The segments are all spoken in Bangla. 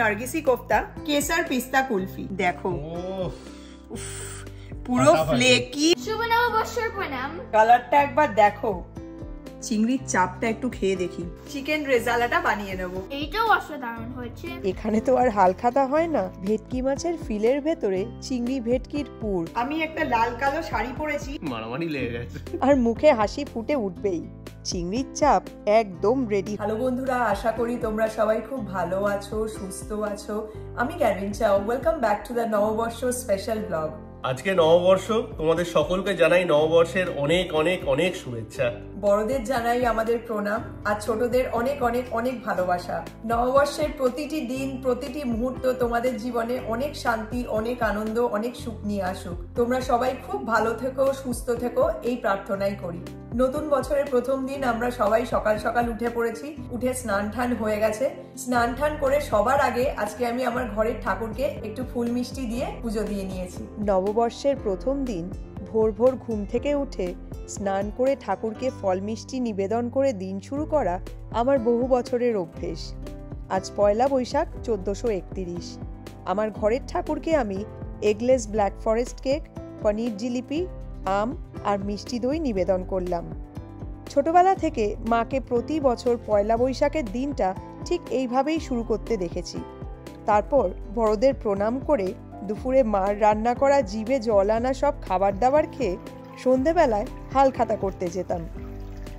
নার্গিসি কোফতা, কেসার পিস্তা কুলফি। দেখো পুরো ফ্লেকি। শুভ নববর্ষের প্রণাম। কালারটা একবার দেখো। চিংড়ির চাপটা একটু খেয়ে দেখি। চিকেন রেজালাটা বানিয়ে নেব। এইটাও অসাধারণ হয়েছে। এখানে তো আর হালখাতা হয় না, ভেটকি মাছের ফিলের ভেতরে চিংড়ি ভেটকির পুর। আমি একটা লাল কালো শাড়ি পরেছি, মারামারি লেগে গেছে, আর মুখে হাসি ফুটে উঠবেই। চিংড়ির চাপ একদম রেডি। হ্যালো বন্ধুরা, আশা করি তোমরা সবাই খুব ভালো আছো, সুস্থ আছো। আমি ক্যারভিন চাও, ওয়েলকাম ব্যাক টু দ্য নববর্ষ স্পেশাল ব্লগ। আজকে নববর্ষ, তোমাদের সকলকে জানাই নববর্ষের অনেক অনেক অনেক শুভেচ্ছা। বড়দের জানাই আমাদের প্রণাম, আর ছোটদের অনেক অনেক অনেক ভালোবাসা। নববর্ষের প্রতিটি দিন, প্রতিটি মুহূর্ত তোমাদের জীবনে অনেক শান্তি, অনেক আনন্দ, অনেক সুখ নিয়ে আসুক। তোমরা সবাই খুব ভালো থেকো, সুস্থ থেকো, এই প্রার্থনাই করি। নতুন বছরের প্রথম দিন আমরা সবাই সকাল সকাল উঠে পড়েছি। উঠে স্নান টান হয়ে গেছে। স্নান টান করে সবার আগে আজকে আমি আমার ঘরের ঠাকুরকে একটু ফুল মিষ্টি দিয়ে পুজো দিয়ে নিয়েছি। নববর্ষের প্রথম দিন ভোর ভোর ঘুম থেকে উঠে স্নান করে ঠাকুরকে ফল মিষ্টি নিবেদন করে দিন শুরু করা আমার বহু বছরের অভ্যেস। আজ পয়লা বৈশাখ 1431। আমার ঘরের ঠাকুরকে আমি এগলেস ব্ল্যাক ফরেস্ট কেক, পনির জিলিপি, আম আর মিষ্টি দই নিবেদন করলাম। ছোটবেলা থেকে মাকে প্রতি বছর পয়লা বৈশাখের দিনটা ঠিক এইভাবেই শুরু করতে দেখেছি। তারপর বড়দের প্রণাম করে দুপুরে মার রান্না করা জিভে জল আনা সব খাবার দাবার খেয়ে সন্ধেবেলায় হালখাতা করতে যেতাম।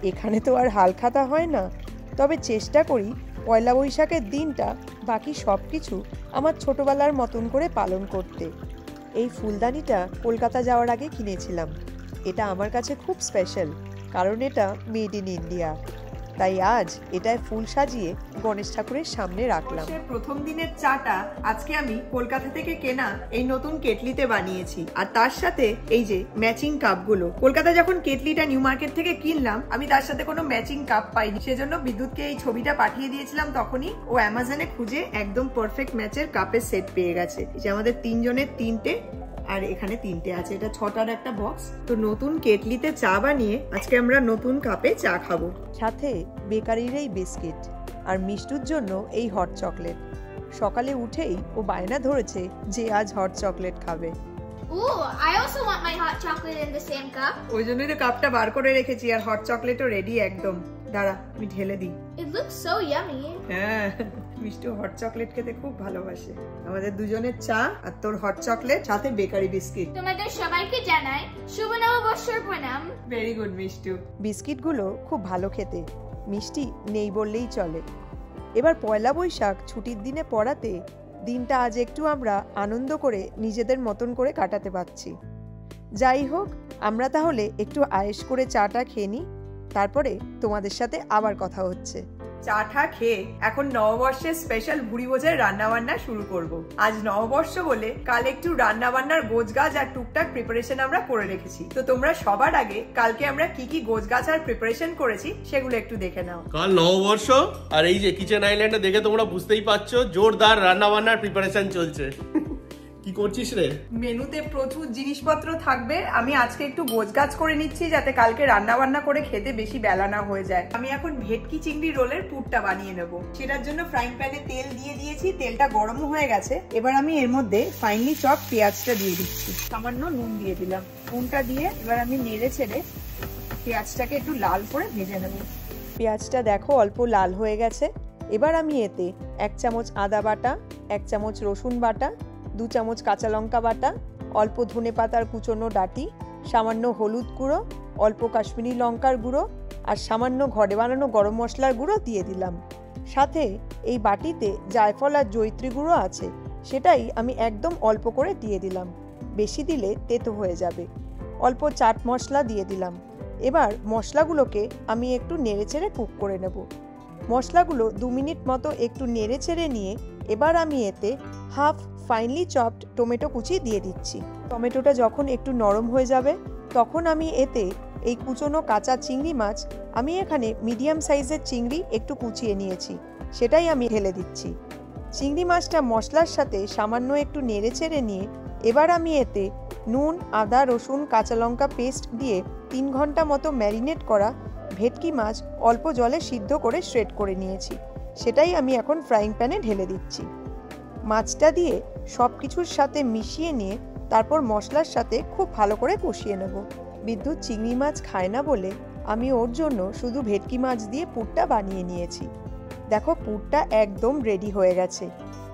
এখানে তো আর হালখাতা হয় না, তবে চেষ্টা করি পয়লা বৈশাখের দিনটা বাকি সব কিছু আমার ছোটবেলার মতন করে পালন করতে। এই ফুলদানিটা কলকাতা যাওয়ার আগে কিনেছিলাম। এটা আমার কাছে খুব স্পেশাল, কারণ এটা মেড ইন ইন্ডিয়া। তাই আজ এটায় ফুল সাজিয়ে গণেশ ঠাকুরের সামনে রাখলাম। প্রথম দিনের চাটা আজকে আমি কলকাতা থেকে কেনা এই নতুন কেটলিতে বানিয়েছি, আর তার সাথে এই যে ম্যাচিং কাপগুলো। কলকাতা যখন কেটলিটা নিউ মার্কেট থেকে কিনলাম, আমি তার সাথে কোনো ম্যাচিং কাপ পাইনি। সেজন্য বিদ্যুৎকে এই ছবিটা পাঠিয়ে দিয়েছিলাম, তখনই ও অ্যামাজনে খুঁজে একদম পারফেক্ট ম্যাচের কাপের সেট পেয়ে গেছে। যে আমাদের তিনজনের তিনটে, আর এখানে তিনটে আছে, এটা 6টার একটা বক্স। তো নতুন কেটলিতে চা বানিয়ে আজকে আমরা নতুন কাপে চা খাবো। সাথে বেকারির এই বিস্কিট, আর মিষ্টুর জন্য এই হট চকলেট। সকালে উঠেই ও বায়না ধরেছে যে আজ হট চকলেট খাবে। Ooh, I also want my hot chocolate in the same cup. ওই জন্যই তো কাপটা বার করে রেখেছি, আর হট চকলেটও রেডি একদম। দাঁড়া, আমি ঢেলে দিই। It looks so yummy. হ্যাঁ, মিষ্টি হট চকলেট খেতে খুব ভালোবাসে। আমাদের দুজনের চা আর তোর হট চকলেট, সাথে বেকারি বিস্কিট। তোমাদের সবাইকে জানাই শুভ নববর্ষের প্রণাম। Very good Mishtu. বিস্কিটগুলো খুব ভালো খেতে, মিষ্টি নেই বললেই চলে। এবার পয়লা বৈশাখ ছুটির দিনে পড়াতে দিনটা আজ একটু আমরা আনন্দ করে নিজেদের মতন করে কাটাতে পারছি। যাই হোক, আমরা তাহলে একটু আয়েশ করে চাটা খেয়ে নিই, তারপরে তোমাদের সাথে আবার কথা হচ্ছে। চাটা খেয়ে এখন নববর্ষের স্পেশাল ভুড়ি ভোজের রান্না বান্না শুরু করব। আজ নববর্ষ বলে কাল একটু রান্না বান্নার গোছগাছ আর টুকটাক প্রিপারেশন আমরা করে রেখেছি। তো তোমরা সবার আগে কালকে আমরা কি কি গোছগাছ আর প্রিপারেশন করেছি সেগুলো একটু দেখে নাও। কাল নববর্ষ, আর এই যে কিচেন আইল্যান্ডে দেখে তোমরা বুঝতেই পারছো জোরদার রান্না বান্নার প্রিপারেশন চলছে। কি করছিস রে? মেনুতে প্রচুর জিনিসপত্র থাকবে। আমি আজকে একটু গোছগাছ করে নিচ্ছি, যাতে কালকে রান্না বান্না করে খেতে বেশি বেলা না হয়ে যায়। আমি এখন ভেটকি চিংড়ি রোলের পুরটা বানিয়ে নেব। সেটার জন্য ফ্রাইং প্যানে তেল দিয়ে দিয়েছি, তেলটা গরম হয়ে গেছে। এবার আমি এর মধ্যে ফাইনলি চপ পেঁয়াজটা দিয়ে দিচ্ছি। সামান্য নুন দিয়ে দিলাম। নুনটা দিয়ে এবার আমি নেড়ে ছেড়ে পেঁয়াজটাকে একটু লাল করে ভেজে নেব। পেঁয়াজটা দেখো অল্প লাল হয়ে গেছে। এবার আমি এতে 1 চামচ আদা বাটা, 1 চামচ রসুন বাটা, 2 চামচ কাঁচা লঙ্কা বাটা, অল্প ধনে পাতার কুচনো ডাঁটি, সামান্য হলুদ গুঁড়ো, অল্প কাশ্মীরি লঙ্কার গুঁড়ো আর সামান্য ঘরে বানানো গরম মশলার গুঁড়ো দিয়ে দিলাম। সাথে এই বাটিতে জায়ফল আর জয়িত্রী গুঁড়ো আছে, সেটাই আমি একদম অল্প করে দিয়ে দিলাম। বেশি দিলে তেতো হয়ে যাবে। অল্প চাট মশলা দিয়ে দিলাম। এবার মশলাগুলোকে আমি একটু নেড়েচেড়ে কুক করে নেব। মশলাগুলো 2 মিনিট মতো একটু নেড়েচেড়ে নিয়ে এবার আমি এতে হাফ ফাইনলি চপড টমেটো কুচি দিয়ে দিচ্ছি। টমেটোটা যখন একটু নরম হয়ে যাবে, তখন আমি এতে এই কুচনো কাঁচা চিংড়ি মাছ, আমি এখানে মিডিয়াম সাইজের চিংড়ি একটু কুচিয়ে নিয়েছি, সেটাই আমি ঢেলে দিচ্ছি। চিংড়ি মাছটা মশলার সাথে সামান্য একটু নেড়েচেড়ে নিয়ে এবার আমি এতে নুন, আদা, রসুন, কাঁচা লঙ্কা পেস্ট দিয়ে 3 ঘন্টা মতো ম্যারিনেট করা ভেটকি মাছ অল্প জলে সিদ্ধ করে শ্রেড করে নিয়েছি, সেটাই আমি এখন ফ্রাইং প্যানে ঢেলে দিচ্ছি। মাছটা দিয়ে সব কিছুর সাথে মিশিয়ে নিয়ে তারপর মশলার সাথে খুব ভালো করে কষিয়ে নেব। বিদ্যুৎ চিংড়ি মাছ খায় না বলে আমি ওর জন্য শুধু ভেটকি মাছ দিয়ে পুরটা বানিয়ে নিয়েছি। দেখো পুরটা একদম রেডি হয়ে গেছে।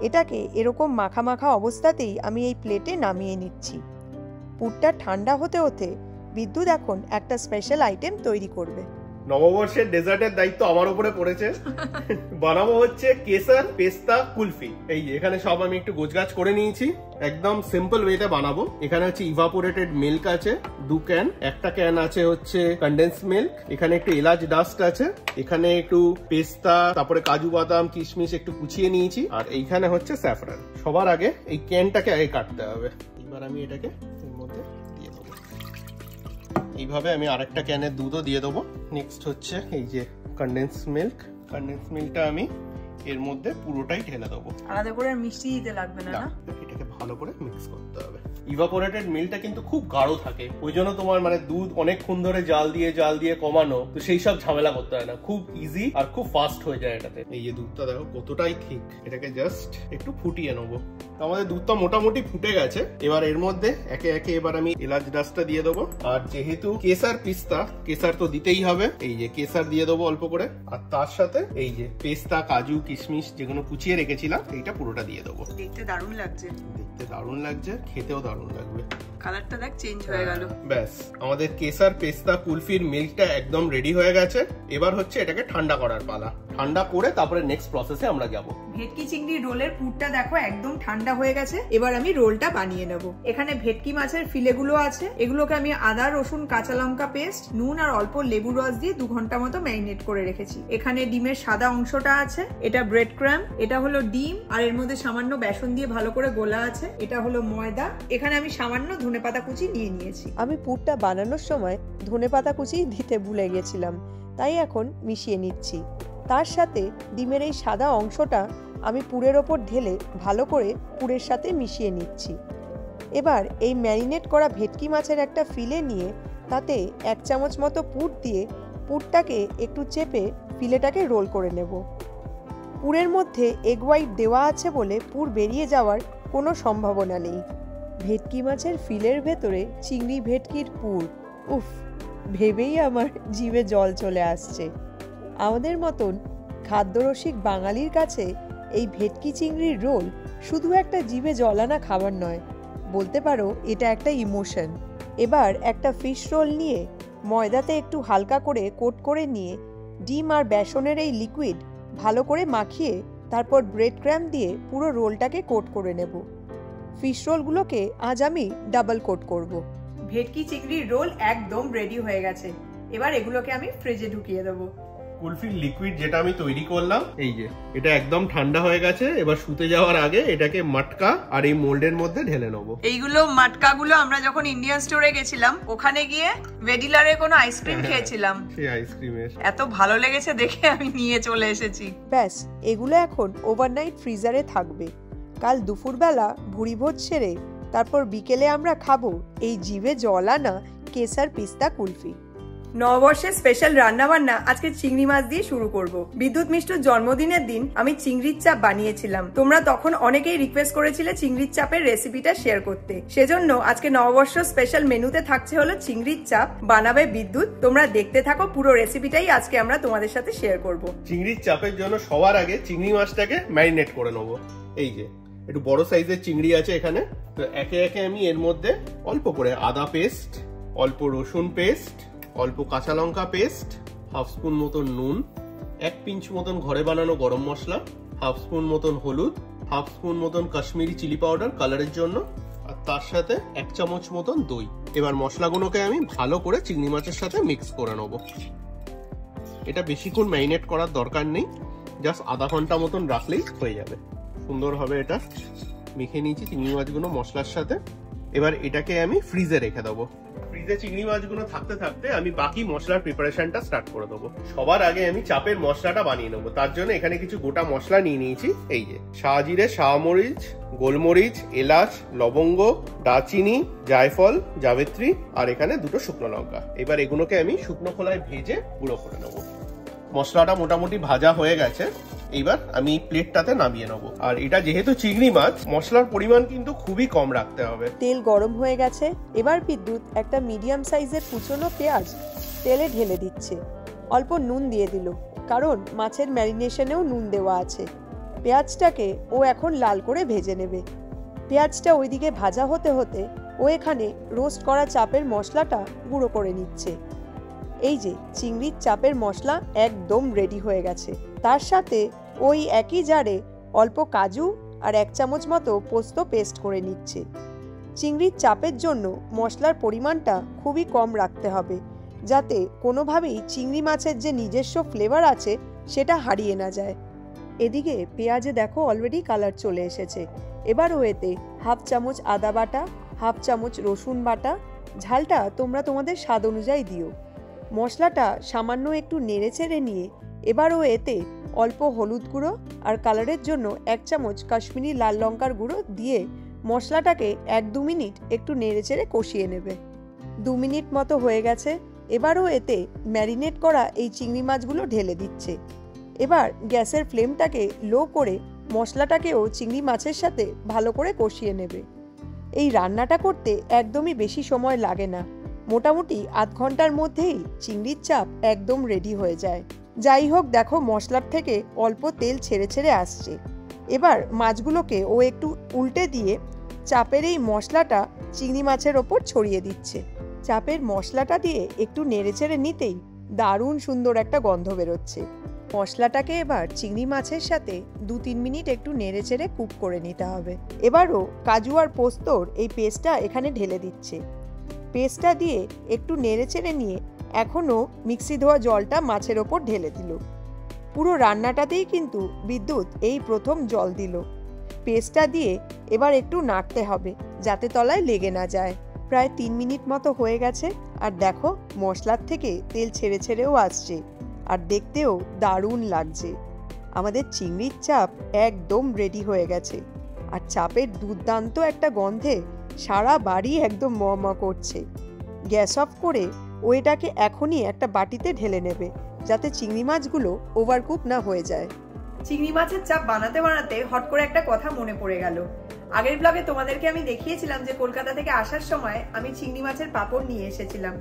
এটাকে এরকম মাখা মাখা অবস্থাতেই আমি এই প্লেটে নামিয়ে নিচ্ছি। পুরটা ঠান্ডা হতে হতে বিদ্যুৎ এখন একটা স্পেশাল আইটেম তৈরি করবে। নববর্ষের ডেজার্টের দায়িত্ব আমার উপরে পড়েছে। বানাবো হচ্ছে কেসার পেস্তা কুলফি। এই যে এখানে সব আমি একটু গোছগাছ করে নিয়েছি, একদম সিম্পল ওয়েতে বানাবো। এখানে হচ্ছে ইভাপোরেটেড মিল্ক আছে 2 ক্যান, একটা ক্যান আছে হচ্ছে কনডেন্স মিল্ক, এখানে একটু এলাচ ডাস্ট আছে, এখানে একটু পেস্তা, তারপরে কাজু বাদাম কিশমিশ একটু কুচিয়ে নিয়েছি, আর এইখানে হচ্ছে স্যাফরান। সবার আগে এই ক্যানটাকে আগে কাটতে হবে। এবার আমি এটাকে এর মধ্যে দিয়ে দেবো। এইভাবে আমি আরেকটা ক্যানের দুধও দিয়ে দেবো। নেক্সট হচ্ছে এই যে কনডেন্স মিল্কটা আমি এর মধ্যে পুরোটাই ঢেলে দেবো। আলাদা করে মিষ্টি দিতে লাগবে না। এটাকে ভালো করে মিক্স করতে হবে। ইভাপোরেটেড মিল্কটা কিন্তু খুব গাঢ় থাকে, ওই জন্য তোমার মানে দুধ অনেকক্ষণ ধরে জাল দিয়ে কমানো, তো সেই সব ঝামেলা করতে হয় না, খুব ইজি আর খুব ফাস্ট হয়ে যায় এটাতে। এই যে দুধটা দেখো কতটাই ঠিক, এটাকে জাস্ট একটু ফুটিয়ে নেবো। আমাদের দুধটা মোটামুটি ফুটে গেছে। এবার এর মধ্যে একে একে এবার আমি এলাচ ডাস্টটা দিয়ে দেবো, আর যেহেতু কেসার পিস্তা, কেসার তো দিতেই হবে, এই যে কেসার দিয়ে দেবো অল্প করে, আর তার সাথে এই যে পেস্তা কাজু কিশমিশ যেগুলো কুচিয়ে রেখেছিলাম এইটা পুরোটা দিয়ে দেবো। দেখতে দারুণ লাগছে, খেতেও দারুণ লাগবে। কালারটা দেখ চেঞ্জ হয়ে গেল। ব্যাস আমাদের কেসার পেস্তা কুলফির মিল্কটা একদম রেডি হয়ে গেছে। এবার হচ্ছে এটাকে ঠান্ডা করার পালা। ঠান্ডা করে তারপরে নেক্সট প্রসেসে আমরা যাব। ভেটকি চিংড়ি রোলের পুরটা দেখো একদম ঠান্ডা হয়ে গেছে। এবার আমি রোলটা বানিয়ে নেব। এখানে ভেটকি মাছের ফিলেগুলো আছে, এগুলোকে আমি আদা রসুন কাঁচা লঙ্কা পেস্ট নুন আর অল্প লেবু রস দিয়ে 2 ঘন্টা মতো ম্যারিনেট করে রেখেছি। এখানে ডিমের সাদা অংশটা আছে, এটা ব্রেড ক্রাম্ব, এটা হলো ডিম, আর এর মধ্যে সামান্য বেসন দিয়ে ভালো করে গোলা আছে, এটা হলো ময়দা। এখানে আমি সামান্য ধনেপাতা কুচি নিয়ে নিয়েছি। আমি পুরটা বানানোর সময় ধনেপাতা কুচি দিতে ভুলে গেছিলাম, তাই এখন মিশিয়ে নিচ্ছি। তার সাথে ডিমের এই সাদা অংশটা আমি পুরের ওপর ঢেলে ভালো করে পুরের সাথে মিশিয়ে নিচ্ছি। এবার এই ম্যারিনেট করা ভেটকি মাছের একটা ফিলে নিয়ে তাতে 1 চামচ মতো পুর দিয়ে পুরটাকে একটু চেপে ফিলেটাকে রোল করে নেব। পুরের মধ্যে এগ হোয়াইট দেওয়া আছে বলে পুর বেরিয়ে যাওয়ার কোনো সম্ভাবনা নেই। ভেটকি মাছের ফিলের ভেতরে চিংড়ি ভেটকির পুর, উফ, ভেবেই আমার জিভে জল চলে আসছে। আমাদের মতন খাদ্যরসিক বাঙালির কাছে এই ভেটকি চিংড়ির রোল শুধু একটা জিভে জলানা খাবার নয়, বলতে পারো এটা একটা ইমোশন। এবার একটা ফিশ রোল নিয়ে ময়দাতে একটু হালকা করে কোট করে নিয়ে ডিম আর বেসনের এই লিকুইড ভালো করে মাখিয়ে তারপর ব্রেড ক্রাম্ব দিয়ে পুরো রোলটাকে কোট করে নেব। ফিশ রোলগুলোকে আজ আমি ডাবল কোট করব। ভেটকি চিংড়ির রোল একদম রেডি হয়ে গেছে। এবার এগুলোকে আমি ফ্রিজে ঢুকিয়ে দেবো। কুলফির লিকুইড যেটা আমি তৈরি করলাম, এই যে এটা একদম ঠান্ডা হয়ে গেছে। এবার শুতে যাওয়ার আগে এটাকে মটকা আর এই মোল্ডের মধ্যে ঢেলে নেবো। এইগুলো মটকাগুলো আমরা যখন ইন্ডিয়ান স্টোরে গেছিলাম ওখানে গিয়ে ভেডিলারে কোনো আইসক্রিম খেয়েছিলাম, সেই আইসক্রিমের এত ভালো লেগেছে দেখে আমি নিয়ে চলে এসেছি। ব্যাস এগুলো এখন ওভারনাইট ফ্রিজারে থাকবে। কাল দুপুরবেলা ভুড়িভোজ সেরে তারপর বিকেলে আমরা খাবো এই জিভে জল আনা কেসার পিস্তা কুলফি। নববর্ষের স্পেশাল রান্না বান্না আজকে চিংড়ি মাছ দিয়ে শুরু করব। বিদ্যুৎ মিষ্টুর জন্মদিনের দিন আমি চিংড়ির চাপ বানিয়েছিলাম। তোমরা তখন অনেকেই রিকোয়েস্ট করেছিলে চিংড়ির চাপের রেসিপিটা শেয়ার করতে, সেজন্য আজকে নববর্ষ স্পেশাল মেনুতে থাকছে হলো চিংড়ির চাপ, বানাবে বিদ্যুৎ। তোমরা দেখতে থাকো, পুরো রেসিপিটাই আজকে আমরা তোমাদের সাথে শেয়ার করব। চিংড়ির চাপের জন্য সবার আগে চিংড়ি মাছটাকে ম্যারিনেট করে নেবো। এই যে একটু বড় সাইজের চিংড়ি আছে এখানে, তো একে একে আমি এর মধ্যে অল্প করে আদা পেস্ট, অল্প রসুন পেস্ট, অল্প কাঁচা লঙ্কা পেস্ট, হাফ স্পুন মতন নুন, 1 পিঞ্চ মতন ঘরে বানানো গরম মশলা, হাফ স্পুন মতন হলুদ, হাফ স্পুন মতন কাশ্মীরি চিলি পাউডার কালারের জন্য, আর তার সাথে 1 চামচ মতন দই। এবার মশলাগুলোকে আমি ভালো করে চিংড়ি মাছের সাথে মিক্স করে নেবো। এটা বেশিক্ষণ ম্যারিনেট করার দরকার নেই, জাস্ট আধা ঘন্টা মতন রাখলেই হয়ে যাবে। সুন্দরভাবে এটা মেখে নিয়েছি চিংড়ি মাছগুলো মশলার সাথে। এবার এটাকে আমি ফ্রিজে রেখে দেবো। ফ্রিজে চিংড়ি মাছগুলো থাকতে থাকতে আমি বাকি মশলার প্রিপারেশনটা স্টার্ট করে দেবো। সবার আগে আমি চাপের মশলাটা বানিয়ে নেবো। তার জন্য এখানে কিছু গোটা মশলা নিয়ে নিয়েছি। এই যে শাহজিরে, শাহমরিচ, গোলমরিচ, এলাচ, লবঙ্গ, দারচিনি, জায়ফল, জাবিত্রী, আর এখানে 2টো শুকনো লঙ্কা। এবার এগুলোকে আমি শুকনো খোলায় ভেজে গুঁড়ো করে নেবো। মশলাটা মোটামুটি ভাজা হয়ে গেছে। এইবার আমি প্লেটটাতে নামিয়ে নেবো। আর এটা যেহেতু চিংড়ি মাছ, মশলার পরিমাণ কিন্তু খুবই কম রাখতে হবে। তেল গরম হয়ে গেছে, এবার বিদ্যুৎ একটা মিডিয়াম সাইজের কুচনো পেঁয়াজ তেলে ঢেলে দিচ্ছে। অল্প নুন দিয়ে দিল, কারণ মাছের ম্যারিনেশনেও নুন দেওয়া আছে। পেঁয়াজটাকে ও এখন লাল করে ভেজে নেবে। পেঁয়াজটা ওইদিকে ভাজা হতে হতে ও এখানে রোস্ট করা চাপের মশলাটা গুঁড়ো করে নিচ্ছে। এই যে চিংড়ির চাপের মশলা একদম রেডি হয়ে গেছে। তার সাথে ওই একই জারে অল্প কাজু আর 1 চামচ মতো পোস্ত পেস্ট করে নিচ্ছে। চিংড়ির চাপের জন্য মশলার পরিমাণটা খুবই কম রাখতে হবে, যাতে কোনোভাবেই চিংড়ি মাছের যে নিজস্ব ফ্লেভার আছে সেটা হারিয়ে না যায়। এদিকে পেঁয়াজে দেখো অলরেডি কালার চলে এসেছে। এবারও এতে 1/2 চামচ আদা বাটা, 1/2 চামচ রসুন বাটা, ঝালটা তোমরা তোমাদের স্বাদ অনুযায়ী দিও। মশলাটা সামান্য একটু নেড়ে চেড়ে নিয়ে এবারও এতে অল্প হলুদ গুঁড়ো আর কালারের জন্য 1 চামচ কাশ্মীরি লাল লঙ্কার গুঁড়ো দিয়ে মশলাটাকে 1-2 মিনিট একটু নেড়ে চেড়ে কষিয়ে নেবে। 2 মিনিট মতো হয়ে গেছে। এবারও এতে ম্যারিনেট করা এই চিংড়ি মাছগুলো ঢেলে দিচ্ছে। এবার গ্যাসের ফ্লেমটাকে লো করে মশলাটাকেও চিংড়ি মাছের সাথে ভালো করে কষিয়ে নেবে। এই রান্নাটা করতে একদমই বেশি সময় লাগে না, মোটামুটি আধ ঘন্টার মধ্যেই চিংড়ির চাপ একদম রেডি হয়ে যায়। যাই হোক, দেখো মশলার থেকে অল্প তেল ছেড়ে ছেড়ে আসছে। এবার মাছগুলোকে ও একটু উল্টে দিয়ে চাপের এই মশলাটা চিংড়ি মাছের ওপর ছড়িয়ে দিচ্ছে। চাপের মশলাটা দিয়ে একটু নেড়ে চেড়ে নিতেই দারুণ সুন্দর একটা গন্ধ বেরোচ্ছে। মশলাটাকে এবার চিংড়ি মাছের সাথে 2-3 মিনিট একটু নেড়ে চেড়ে কুক করে নিতে হবে। এবারও কাজু আর পোস্তর এই পেস্টটা এখানে ঢেলে দিচ্ছে। পেস্টটা দিয়ে একটু নেড়ে চেড়ে নিয়ে এখনও মিক্সি ধোয়া জলটা মাছের ওপর ঢেলে দিল। পুরো রান্নাটাতেই কিন্তু বিদ্যুৎ এই প্রথম জল দিল। পেস্টটা দিয়ে এবার একটু নাড়তে হবে যাতে তলায় লেগে না যায়। প্রায় 3 মিনিট মতো হয়ে গেছে, আর দেখো মশলার থেকে তেল ছেড়ে ছেড়েও আসছে, আর দেখতেও দারুণ লাগছে। আমাদের চিংড়ির চাপ একদম রেডি হয়ে গেছে, আর চাপের দুর্দান্ত একটা গন্ধে সারা বাড়ি একদম ম ম করছে। গ্যাস অফ করে ও এটাকে এখনই একটা বাটিতে ঢেলে নেবে, যাতে চিংড়ি মাছগুলো ওভারকুক না হয়ে যায়। চিংড়ি মাছের চাপ বানাতে বানাতে হট করে একটা কথা মনে পড়ে গেল। আগের ব্লগে তোমাদেরকে আমি দেখিয়েছিলাম যে কলকাতা থেকে আসার সময় আমি চিংড়ি মাছের পাঁপড় নিয়ে এসেছিলাম।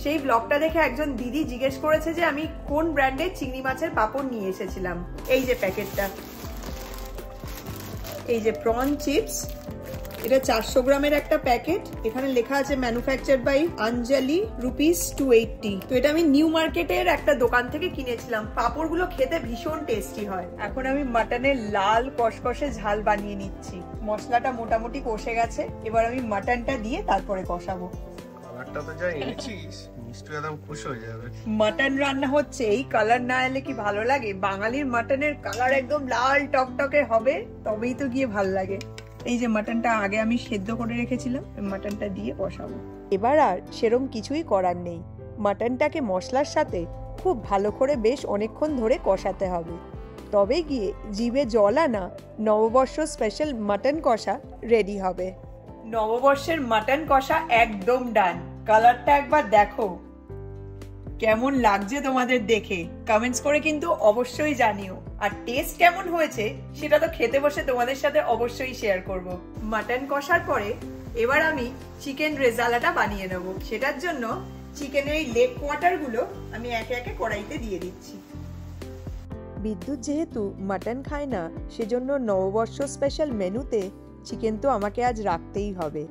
সেই ব্লগটা দেখে একজন দিদি জিজ্ঞেস করেছে যে আমি কোন ব্র্যান্ডের চিংড়ি মাছের পাঁপড় নিয়ে এসেছিলাম। এই যে প্যাকেটটা, এই যে প্রন চিপস, এটা 400 গ্রামের একটা প্যাকেট। এখানে লেখা আছে ম্যানুফ্যাকচার্ড বাই আঞ্জলি, ₹280। তো এটা আমি নিউ মার্কেটের একটা দোকান থেকে কিনেছিলাম। পাঁপড়গুলো খেতে ভীষণ টেস্টি হয়। এখন আমি মাটনের লাল কষকষে ঝাল বানিয়ে নিচ্ছি। মশলাটা মোটামুটি কষে গেছে, এবার আমি মাটনটা দিয়ে তারপরে কষাবো। কালারটা তো যা এনেছিস, মিষ্টি একদম খুশি হয়ে যাবে। মাটন রান্না হচ্ছে, এই কালার না এলে কি ভালো লাগে? বাঙালির মাটনের কালার একদম লাল টকটকে হবে, তবেই তো গিয়ে ভালো লাগে। এই যে মাটনটা আগে আমি সেদ্ধ করে রেখেছিলাম, মাটনটা দিয়ে কষাবো। এবার আর সেরম কিছুই করার নেই, মাটনটাকে মশলার সাথে খুব ভালো করে বেশ অনেকক্ষণ ধরে কষাতে হবে। তবে গিয়ে জিভে জল আনা নববর্ষ স্পেশাল মাটন কষা রেডি হবে। নববর্ষের মাটন কষা একদম ডান। কালারটা একবার দেখো কেমন লাগছে তোমাদের দেখে, কমেন্টস করে কিন্তু অবশ্যই জানিও। আর টেস্ট কেমন হয়েছে সেটা তো খেতে বসে তোমাদের সাথে অবশ্যই শেয়ার করব। মাটন কষার পরে এবার আমি চিকেন রেজালাটা বানিয়ে নেব। সেটার জন্য চিকেনের এই লেগ কোয়ার্টার গুলো আমি একে একে কড়াইতে দিয়ে দিচ্ছি। বিদ্যুৎ যেহেতু মাটন খায় না, সেজন্য নববর্ষ স্পেশাল মেনুতে চিকেন তো আমাকে আজ রাখতেই হবে।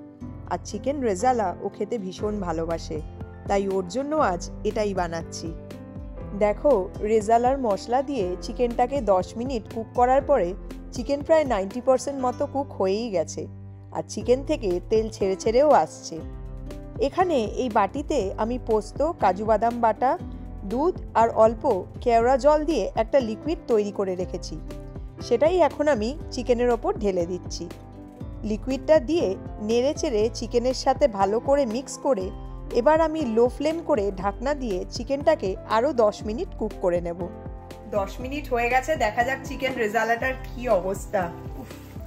আর চিকেন রেজালা ও খেতে ভীষণ ভালোবাসে, তাই ওর জন্য আজ এটাই বানাচ্ছি। দেখো, রেজালার মশলা দিয়ে চিকেনটাকে 10 মিনিট কুক করার পরে চিকেন প্রায় 90% মতো কুক হয়েই গেছে, আর চিকেন থেকে তেল ছেড়ে ছেড়েও আসছে। এখানে এই বাটিতে আমি পোস্ত, কাজু বাদাম বাটা, দুধ আর অল্প কেওড়া জল দিয়ে একটা লিকুইড তৈরি করে রেখেছি। সেটাই এখন আমি চিকেনের ওপর ঢেলে দিচ্ছি। লিকুইডটা দিয়ে নেড়ে চেড়ে চিকেনের সাথে ভালো করে মিক্স করে এবার আমি লো ফ্লেম করে ঢাকনা দিয়ে চিকেনটাকে আরও 10 মিনিট কুক করে নেব। 10 মিনিট হয়ে গেছে, দেখা যাক চিকেন রেজালাটার কি অবস্থা।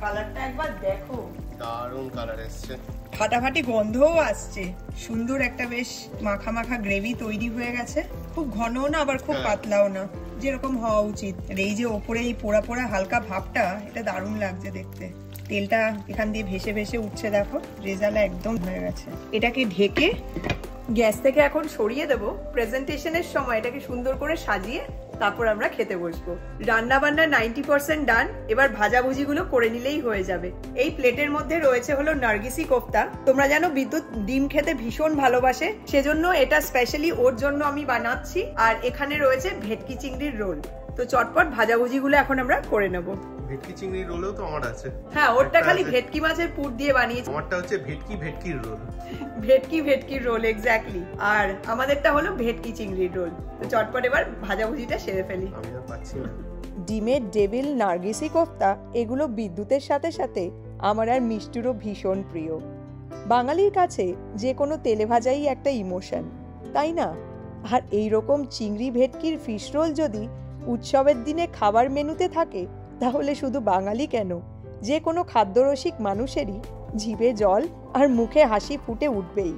কালারটা একবার দেখো, দারুণ কালার এসছে, ফাটাফাটি গন্ধও আসছে, সুন্দর একটা বেশ মাখা মাখা গ্রেভি তৈরি হয়ে গেছে, খুব ঘনও না আবার খুব পাতলাও না, যেরকম হওয়া উচিত। আর এই যে ওপরে এই পোড়া পোড়া হালকা ভাবটা, এটা দারুণ লাগছে দেখতে। তেলটা এখান দিয়ে ভেসে ভেসে উঠছে, দেখো রেজালা একদম হয়ে গেছে। এটাকে ঢেকে গ্যাস থেকে এখন সরিয়ে দেবো। প্রেজেন্টেশনের সময় এটাকে সুন্দর করে সাজিয়ে তারপর আমরা খেতে বসবো। রান্না বান্না 90% ডান, এবার ভাজাভুজি গুলো করে নিলেই হয়ে যাবে। এই প্লেটের মধ্যে রয়েছে হলো নার্গিসি কোফতা। তোমরা জানো বিদ্যুৎ ডিম খেতে ভীষণ ভালোবাসে, সেজন্য এটা স্পেশালি ওর জন্য আমি বানাচ্ছি। আর এখানে রয়েছে ভেটকি চিংড়ির রোল। তো চটপট ভাজাভুজি গুলো এখন আমরা করে নেবো। ভেটকি চিংড়ির রোলও তো আমার আছে। হ্যাঁ, ওরটা খালি ভেটকি মাছের পুর দিয়ে বানিয়েছি, আমারটা হচ্ছে ভেটকির রোল। ভেটকির রোল এক্স্যাক্টলি। আর আমাদেরটা হলো ভেটকি চিংড়ির রোল। তো চটপট এবার ভাজাভুজিটা সেরে ফেলি। আমি আর পাচ্ছি না। ডিমের ডেভিল, নার্গিসি কোফতা এগুলো বিদ্যুতের সাথে সাথে আমার আর মিষ্টুরও ভীষণ প্রিয়। বাঙালির কাছে যে কোনো তেলে ভাজাই একটা ইমোশন, তাই না? আর এইরকম চিংড়ি ভেটকির ফিশ রোল যদি উৎসবের দিনে খাবার মেনুতে থাকে, তাহলে শুধু বাঙালি কেন, যে কোনো খাদ্যরসিক মানুষেরই জিভে জল আর মুখে হাসি ফুটে উঠবেই।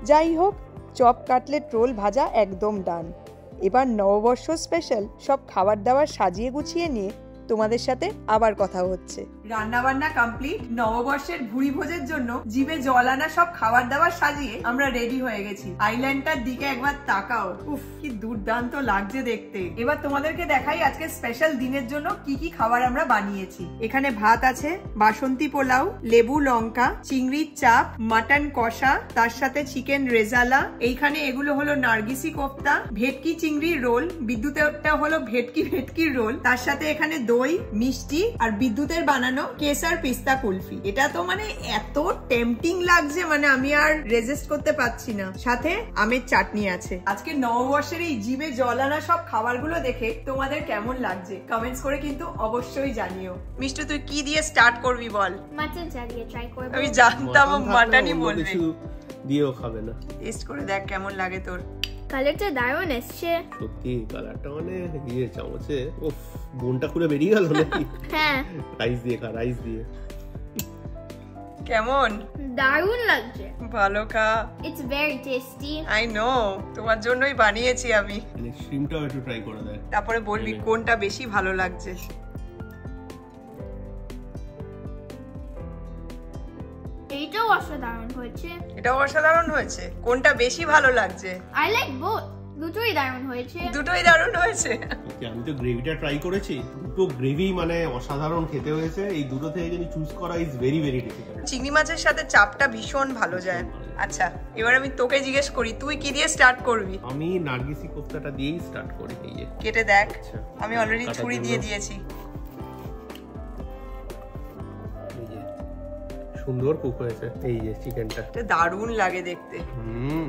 যাই হোক, চপ, কাটলেট, রোল, ভাজা একদম ডান। এবার নববর্ষ স্পেশাল সব খাবার দাবার সাজিয়ে গুছিয়ে নিয়ে তোমাদের সাথে আবার কথা হচ্ছে। রান্না বান্না কমপ্লিট। নববর্ষের ভুরি ভোজের জন্য জিভে জল আনা সব খাবার দাবার সাজিয়ে আমরা রেডি হয়ে গেছি। আইল্যান্ডটার দিকে একবার তাকাও, উফ কি দুর্দান্ত লাগছে দেখতে। এবার তোমাদেরকে দেখাই আজকে স্পেশাল দিনের জন্য কি কি খাবার আমরা বানিয়েছি। এখানে ভাত আছে, বাসন্তী পোলাও, লেবু লঙ্কা, চিংড়ির চাপ, মাটন কষা, তার সাথে চিকেন রেজালা। এইখানে এগুলো হলো নার্গিসি কোফতা, ভেটকি চিংড়ির রোল, বিদ্যুতেরটা হলো ভেটকির রোল, তার সাথে এখানে দই, মিষ্টি আর বিদ্যুতের বানানো কেসার পিস্তা কুলফি। এটা তো মানে এত টেম্পটিং লাগছে, মানে আমি আর রেজিস্ট করতে পারছি না। সাথে আমের চাটনি আছে। আজকে নববর্ষের এই জিভে জল আনা সব খাবারগুলো দেখে তোমাদের কেমন লাগছে কমেন্টস করে কিন্তু অবশ্যই জানিও। মিষ্টি, তুই কি দিয়ে স্টার্ট করবি বল? মাটন চালিয়ে ট্রাই করব। আমি জানতাম মাটনই বলবে। কিছু দিয়েও খাবে না। টেস্ট করে দেখ কেমন লাগে তোর। কালারটা দারুণ এসছে। সত্যি কালারটা মানে দিয়ে চামচে উফ বোনটা খুলে বেরিয়ে গেল নাকি? হ্যাঁ, রাইস দিয়ে খা, রাইস দিয়ে। কেমন? দারুণ লাগছে। ভালো খা। It's very tasty. I know, তোমার জন্যই বানিয়েছি আমি। শ্রিমটাও একটু ট্রাই করে দেখ, তারপরে বলবি কোনটা বেশি ভালো লাগছে। এইটাও অসাধারণ হয়েছে। এটাও অসাধারণ হয়েছে। কোনটা বেশি ভালো লাগছে? I like both. দুটোই দারুণ হয়েছে। দুটোই দারুণ হয়েছে। আমি তো গ্রেভিটা ট্রাই করেছি, দুটো গ্রেভি মানে অসাধারণ খেতে হয়েছে। এই দুটো থেকে যদি চুজ করা ইজ ভেরি ভেরি ডিফিকাল্ট। চিংড়ি মাছের সাথে চাপটা ভীষণ ভালো যায়। আচ্ছা, এবার আমি তোকে জিজ্ঞেস করি, তুই কি দিয়ে স্টার্ট করবি? আমি নার্গিসি কোফতাটা দিয়েই স্টার্ট করি। এই যে কেটে দেখ, আচ্ছা, আমি অলরেডি ছুরি দিয়ে দিয়েছি। এই যে সুন্দর কুক হয়েছে। এই যে চিকেনটা, এটা দারুণ লাগে দেখতে।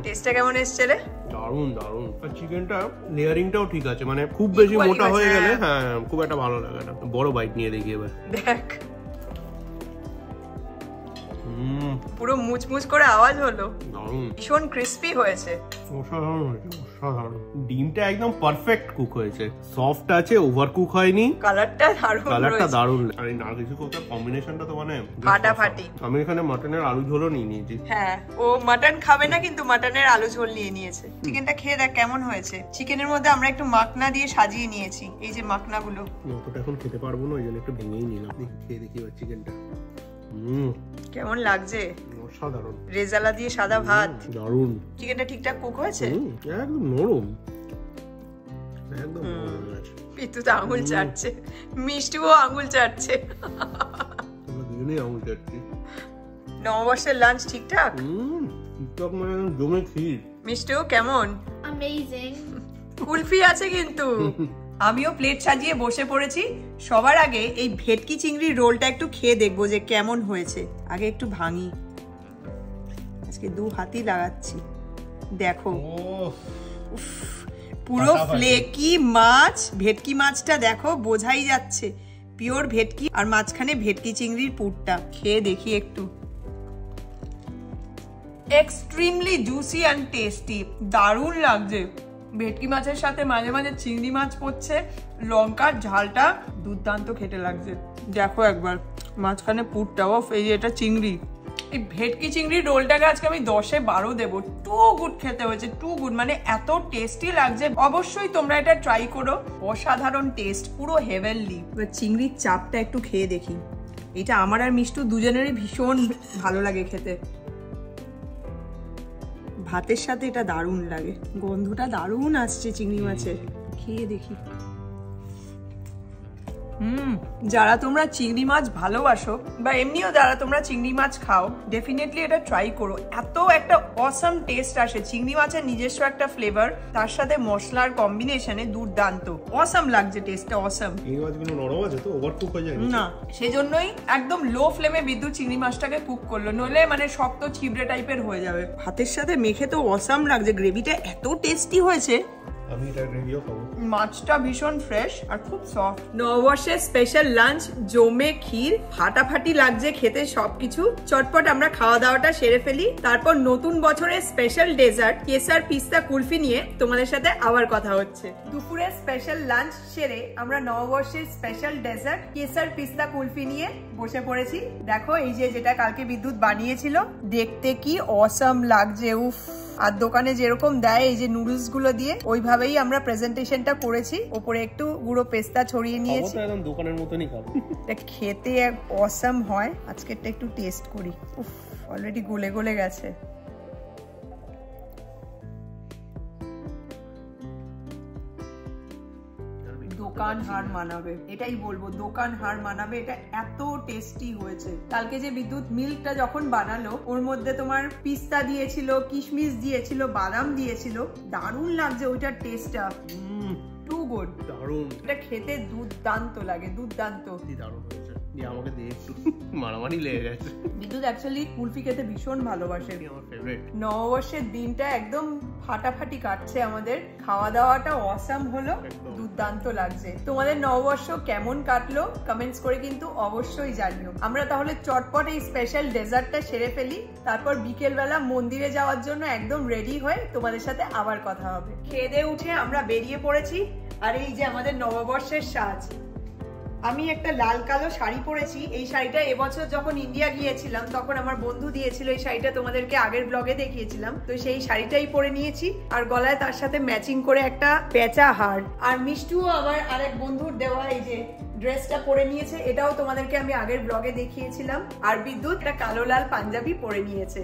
টেস্টটা কেমন এসছে রে? দারুণ দারুণ। আর চিকেনটা লেয়ারিংটাও ঠিক আছে, মানে খুব বেশি মোটা হয়ে গেলে হ্যাঁ খুব একটা ভালো লাগে না। বড় বাইট নিয়ে দেখি এবার। দেখ, পুরো মুচমুচ করে আওয়াজ হলো। দারুণ, ভীষণ ক্রিস্পি হয়েছে। অসাধারণ হয়েছে, অসাধারণ। ডিমটা একদম পারফেক্ট কুক হয়েছে, সফট আছে, ওভার কুক হয়নি। কালারটা দারুণ, কালারটা দারুণ। আর এই নার্গিসি কোফতার কম্বিনেশনটা তো মানে ফাটাফাটি। আমি এখানে মাটনের আলু ঝোলও নিয়ে নিয়েছি। হ্যাঁ, ও মাটন খাবে না কিন্তু মাটনের আলু ঝোল নিয়ে নিয়েছে। চিকেনটা খেয়ে দেখ কেমন হয়েছে। চিকেনের মধ্যে আমরা একটু মাখনা দিয়ে সাজিয়ে নিয়েছি। এই যে মাখনাগুলো, অতটা এখন খেতে পারবো না, ওই জন্য একটু ভেঙেই নিলাম। খেয়ে দেখি এবার চিকেনটা। কেমন লাগছে? অসাধারণ। রেজালা দিয়ে সাদা ভাত, দারুণ। চিকেনটা ঠিকঠাক কুক হয়েছে? একদম নরম, একদম নরম আছে। পিতু তো আঙুল চাটছে, মিষ্টিও আঙুল চাটছে। আমরা দুজনেই আঙুল চাটছি। নববর্ষের লাঞ্চ ঠিকঠাক? ঠিকঠাক মানে জমে ক্ষীর। মিষ্টিও কেমন? Amazing. কুলফি আছে কিন্তু। আমিও প্লেট সাজিয়ে বসে পড়েছি। সবার আগে এই ভেটকি চিংড়ির রোলটা একটু খেয়ে দেখবো যে কেমন হয়েছে। আগে একটু ভাঙি, আজকে দু হাতই লাগাচ্ছি। দেখো, পুরো ফ্লেকি মাছ, ভেটকি মাছটা দেখো, বোঝাই যাচ্ছে পিওর ভেটকি। আর মাঝখানে ভেটকি চিংড়ির পুরটা খেয়ে দেখি একটু। এক্সট্রিমলি জুসি অ্যান্ড টেস্টি, দারুণ লাগছে। ভেটকি মাছের সাথে মাঝে মাঝে চিংড়ি মাছ পড়ছে, লঙ্কার ঝালটা দুর্দান্ত খেতে লাগছে। দেখো একবার মাঝখানে পুরটা, অফ এই যে এটা চিংড়ি, এই ভেটকি চিংড়ি রোলটাকে আজকে আমি 10-এ 12 দেবো। টু গুড খেতে হয়েছে, টু গুড, মানে এত টেস্টি লাগছে। অবশ্যই তোমরা এটা ট্রাই করো, অসাধারণ টেস্ট, পুরো হেভেনলি। এবার চিংড়ির চাপটা একটু খেয়ে দেখি, এটা আমার আর মিষ্টু দুজনেরই ভীষণ ভালো লাগে খেতে। ভাতের সাথে এটা দারুণ লাগে, গন্ধটা দারুণ আসছে চিংড়ি মাছের, খেয়ে দেখি। যারা তোমরা চিংড়ি মাছ ভালোবাসো বা এমনিও যারা তোমরা চিংড়ি মাছ খাও, ডেফিনেটলি এটা ট্রাই করো। এত একটা অসাম টেস্ট আসে, চিংড়ি মাছের নিজস্ব একটা ফ্লেভার, তার সাথে মশলার কম্বিনেশনে দুর্দান্ত, অসাম লাগছে টেস্টটা, অসাম। চিংড়ি মাছগুলো নরম আছে তো, ওভারকুক হয়ে যায় না, সেজন্যই একদম লো ফ্লেমে বিদ্যুৎ চিংড়ি মাছটাকে কুক করলো, নইলে মানে শক্ত ছিবড়ে টাইপের হয়ে যাবে। ভাতের সাথে মেখে তো অসাম লাগছে, গ্রেভিটা এত টেস্টি হয়েছে। আমি এটা গ্রেভিও খাবো। মাছটা ভীষণ ফ্রেশ আর খুব সফট। নববর্ষের স্পেশাল লাঞ্চ জমে ক্ষীর, ফাটাফাটি লাগছে খেতে সবকিছু। চটপট আমরা খাওয়া দাওয়াটা সেরে ফেলি, তারপর নতুন বছরের স্পেশাল ডেজার্ট কেসার পিস্তা কুলফি নিয়ে তোমাদের সাথে আবার কথা হচ্ছে। দুপুরের স্পেশাল লাঞ্চ সেরে আমরা নববর্ষের স্পেশাল ডেজার্ট কেসার পিস্তা কুলফি নিয়ে বসে পড়েছি। দেখো এই যে যেটা কালকে বিদ্যুৎ বানিয়েছিল, দেখতে কি অসাম লাগছে, উফ। আর দোকানে যেরকম দেয় এই যে নুডলস গুলো দিয়ে, ওইভাবেই আমরা প্রেজেন্টেশনটা করেছি। ওপরে একটু গুঁড়ো পেস্তা ছড়িয়ে নিয়েছি, একদম দোকানের মতনই খাবো। এটা খেতে অসাম হয়। আজকেরটা একটু টেস্ট করি, উফ, অলরেডি গলে গলে গেছে। দোকান হার মানাবে, এটাই বলবো, দোকান হার মানাবে। এটা এত টেস্টি হয়েছে। কালকে যে বিদ্যুৎ মিল্কটা যখন বানালো, ওর মধ্যে তোমার পিস্তা দিয়েছিল, কিশমিশ দিয়েছিল, বাদাম দিয়েছিল, দারুণ লাগছে ওইটার টেস্টটা, টু গুড, দারুণ। এটা খেতে দুর্দান্ত লাগে, দুর্দান্ত, দারুণ হয়েছে। আমাকে দিয়ে একটু মারামারি লেগে গেছে। বিদ্যুৎ অ্যাকচুয়ালি কুলফি খেতে ভীষণ ভালোবাসে, আমার ফেভারিট। নববর্ষের দিনটা একদম ফাটাফাটি কাটছে আমাদের, খাওয়া দাওয়াটা অসাম হলো, দুর্দান্ত লাগছে। তোমাদের নববর্ষ কেমন কাটলো কমেন্টস করে কিন্তু অবশ্যই জানিও। আমরা তাহলে চটপট এই স্পেশাল ডেজার্টটা সেরে ফেলি, তারপর বিকেল বেলা মন্দিরে যাওয়ার জন্য একদম রেডি হয়ে তোমাদের সাথে আবার কথা হবে। খেয়ে দিয়ে উঠে আমরা বেরিয়ে পড়েছি, আর এই যে আমাদের নববর্ষের সাজ। আমি একটা লাল কালো শাড়ি পরেছি। এই শাড়িটা এবছর যখন ইন্ডিয়া গিয়েছিলাম তখন আমার বন্ধু দিয়েছিল, এই শাড়িটা তোমাদেরকে আগের ব্লগে দেখিয়েছিলাম, তো সেই শাড়িটাই পরে নিয়েছি। আর গলায় তার সাথে ম্যাচিং করে একটা পেঁচা হার। আর মিষ্টুও আমার আরেক বন্ধুর দেওয়া এই যে ড্রেসটা পরে নিয়েছে, এটাও তোমাদেরকে আমি আগের ব্লগে দেখিয়েছিলাম। আর বিদ্যুৎ একটা কালো লাল পাঞ্জাবি পরে নিয়েছে।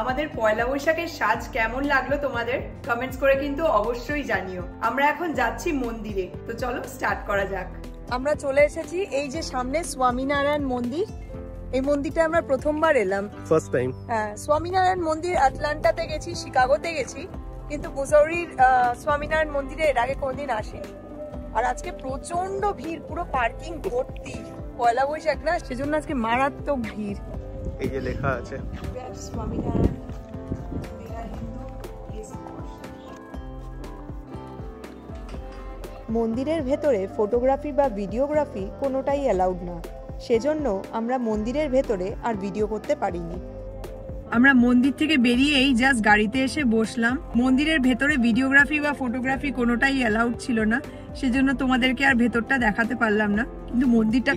আমাদের পয়লা বৈশাখের সাজ কেমন লাগলো তোমাদের কমেন্টস করে কিন্তু অবশ্যই জানিও। আমরা এখন যাচ্ছি মন্দিরে, তো চলো স্টার্ট করা যাক। আমরা চলে এসেছি এই যে সামনে স্বামীনারায়ণ মন্দির। এই মন্দিরটা আমরা প্রথমবার এলাম, ফার্স্ট টাইম। হ্যাঁ, স্বামীনারায়ণ মন্দির আটলান্টাতে গেছি, শিকাগোতে গেছি, কিন্তু মুসৌরির স্বামীনারায়ণ মন্দিরে এর আগে কোনদিন আসিনি। আর আজকে প্রচন্ড ভিড়, পুরো পার্কিং ভর্তি, পয়লা বৈশাখ না, সেজন্য আজকে মারাত্মক ভিড়। এই যে লেখা আছে স্বামীনারায়ণ। মন্দিরের ভেতরে ফটোগ্রাফি বা ভিডিওগ্রাফি কোনোটাই অ্যালাউড না, সেজন্য আমরা মন্দিরের ভেতরে আর ভিডিও করতে পারিনি। আমরা মন্দির থেকে বেরিয়েই জাস্ট গাড়িতে এসে বসলাম। মন্দিরের ভেতরে ভিডিওগ্রাফি বা ফটোগ্রাফি কোনোটাই অ্যালাউড ছিল না, সেজন্য তোমাদেরকে আর ভেতরটা দেখাতে পারলাম না, কিন্তু মন্দিরটা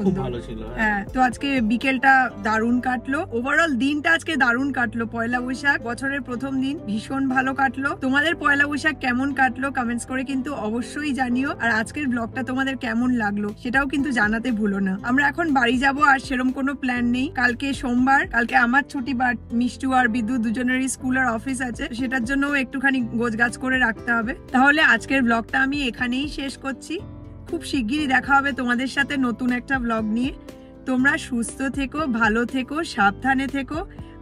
খুব ভালো ছিল। হ্যাঁ, তো আজকে বিকেলটা দারুণ কাটলো, ওভারঅল দিনটা আজকে দারুণ কাটলো। পয়লা বৈশাখ বছরের প্রথম দিন ভীষণ ভালো কাটলো। তোমাদের পয়লা বৈশাখ কেমন কাটলো কমেন্টস করে কিন্তু অবশ্যই জানিও। আর আজকের ব্লগটা তোমাদের কেমন লাগলো সেটাও কিন্তু জানাতে ভুলো না। আমরা এখন বাড়ি যাব, আর সেরকম কোনো প্ল্যান নেই। কালকে সোমবার, কালকে আমার ছুটি, বাট মিষ্টু আর বিদ্যুৎ দুজনেরই স্কুল আর অফিস আছে, সেটার জন্য একটুখানি গোছগাছ করে রাখতে হবে। তাহলে আজকের ব্লগটা আমি এখানেই শেষ করছি। খুব শিগগিরই দেখা হবে তোমাদের সাথে নতুন একটা ব্লগ নিয়ে। তোমরা সুস্থ থেকো, ভালো থেকো, সাবধানে থেকো,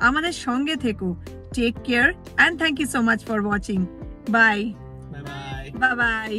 আমাদের সঙ্গে থেকো। Take care and thank you so much for watching. Bye bye by.